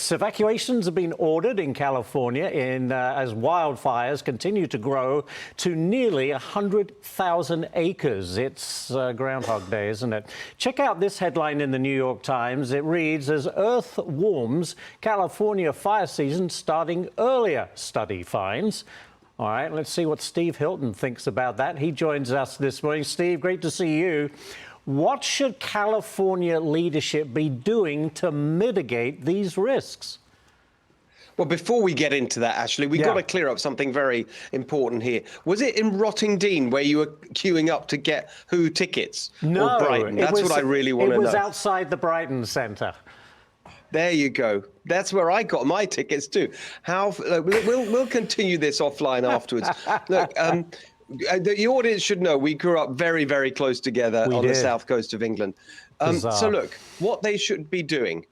Yes, evacuations have been ordered in California as wildfires continue to grow to nearly 100,000 acres. It's Groundhog Day, isn't it? Check out this headline in the New York Times. It reads, "As Earth warms, California fire season starting earlier, study finds." All right, let's see what Steve Hilton thinks about that. He joins us this morning. Steve, great to see you. What should California leadership be doing to mitigate these risks? Well, before we get into that, Ashley, we've got to clear up something very important here. Was it in Rottingdean where you were queuing up to get who tickets? No, or Brighton? That's what I really want to know. It was outside the Brighton Centre. There you go. That's where I got my tickets too. We'll continue this offline afterwards. Look, the audience should know we grew up very, very close together on the south coast of England. So look, what they should be doing,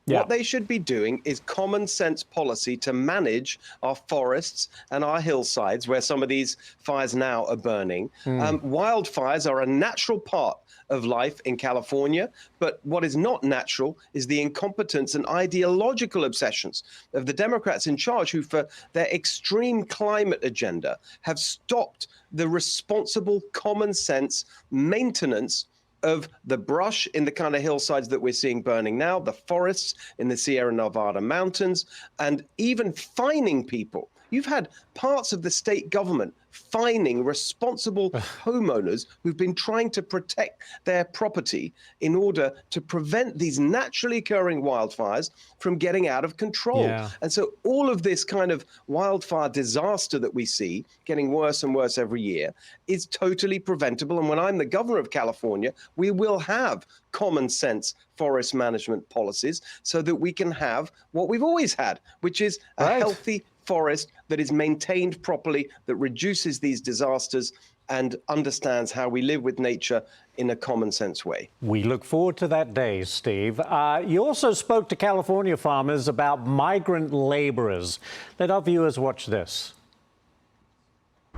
is common sense policy to manage our forests and our hillsides where some of these fires now are burning. Wildfires are a natural part of life in California, but what is not natural is the incompetence and ideological obsessions of the Democrats in charge, who for their extreme climate agenda have stopped the responsible common sense maintenance of the brush in the kind of hillsides that we're seeing burning now, the forests in the Sierra Nevada mountains, and even fining people. You've had parts of the state government fining responsible homeowners who've been trying to protect their property in order to prevent these naturally occurring wildfires from getting out of control. And so all of this kind of wildfire disaster that we see getting worse and worse every year is totally preventable. And when I'm the governor of California, we will have common sense forest management policies so that we can have what we've always had, which is a healthy forest that is maintained properly, that reduces these disasters and understands how we live with nature in a common sense way. We look forward to that day, Steve. You also spoke to California farmers about migrant laborers. Let our viewers watch this.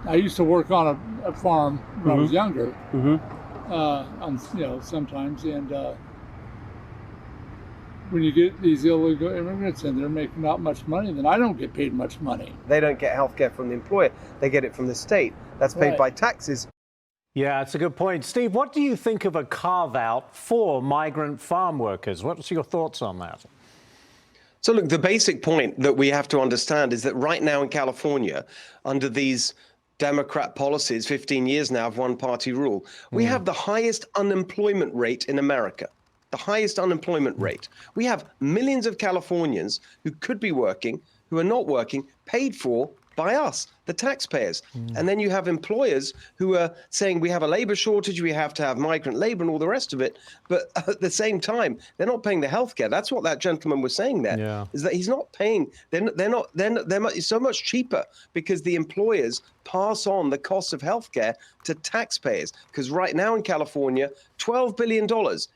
I used to work on a farm when I was younger, sometimes, and when you get these illegal immigrants and they're making not much money, then I don't get paid much money. They don't get health care from the employer. They get it from the state. That's paid by taxes. Yeah, it's a good point. Steve, what do you think of a carve-out for migrant farm workers? What's your thoughts on that? So look, the basic point that we have to understand is that right now in California, under these Democrat policies, 15 years now of one-party rule, we have the highest unemployment rate in America. The highest unemployment rate. We have millions of Californians who could be working, who are not working, paid for by us, the taxpayers. And then you have employers who are saying we have a labor shortage, we have to have migrant labor and all the rest of it. But at the same time, they're not paying the health care. That's what that gentleman was saying there, is that he's not paying. It's so much cheaper because the employers pass on the cost of health care to taxpayers. Because right now in California, $12 billion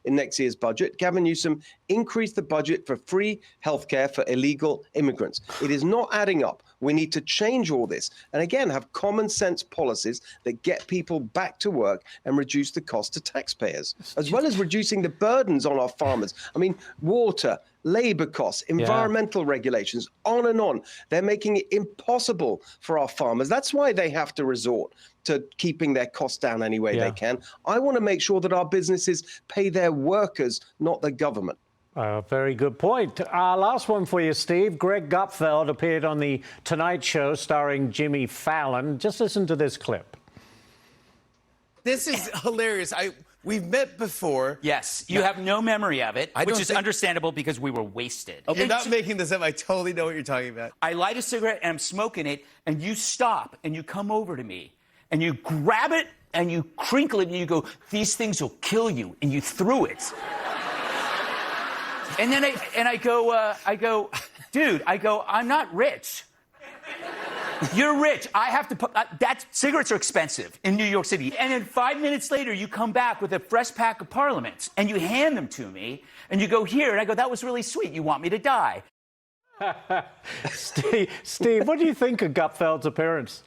in next year's budget. Gavin Newsom increased the budget for free health care for illegal immigrants. It is not adding up. We need to change all this. And again, have common sense policies that get people back to work and reduce the cost to taxpayers, as well as reducing the burdens on our farmers. I mean, water, labor costs, environmental regulations, on and on. They're making it impossible for our farmers. That's why they have to resort to keeping their costs down any way they can. I want to make sure that our businesses pay their workers, not the government. Very good point. Last one for you, Steve. Greg Gutfeld appeared on The Tonight Show starring Jimmy Fallon. Just listen to this clip. This is hilarious. We've met before. Yes, you have no memory of it, which is understandable because we were wasted. You're not making this up. I totally know what you're talking about. I light a cigarette and I'm smoking it, and you stop and you come over to me and you grab it and you crinkle it and you go, "These things will kill you," and you threw it. And then I go, "Dude," "I'm not rich. You're rich. I have to cigarettes are expensive in New York City." And then 5 minutes later, you come back with a fresh pack of Parliaments and you hand them to me and you go, "Here." And I go, "That was really sweet. You want me to die." Steve, what do you think of Gutfeld's appearance?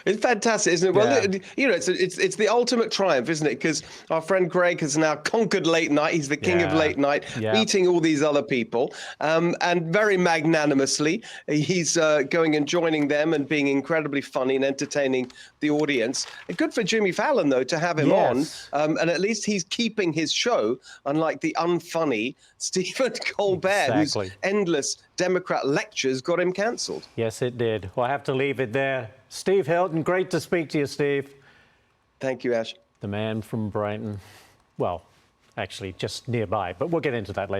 It's fantastic, isn't it? Well, you know, it's the ultimate triumph, isn't it? Because our friend Greg has now conquered late night. He's the king of late night, beating all these other people. And very magnanimously, he's going and joining them and being incredibly funny and entertaining the audience. Good for Jimmy Fallon, though, to have him on. And at least he's keeping his show, unlike the unfunny Stephen Colbert, whose endless Democrat lectures got him cancelled. Yes, it did. Well, I have to leave it there. Steve Hilton, great to speak to you, Steve. Thank you, Ash. The man from Brighton. Well, actually, just nearby, but we'll get into that later.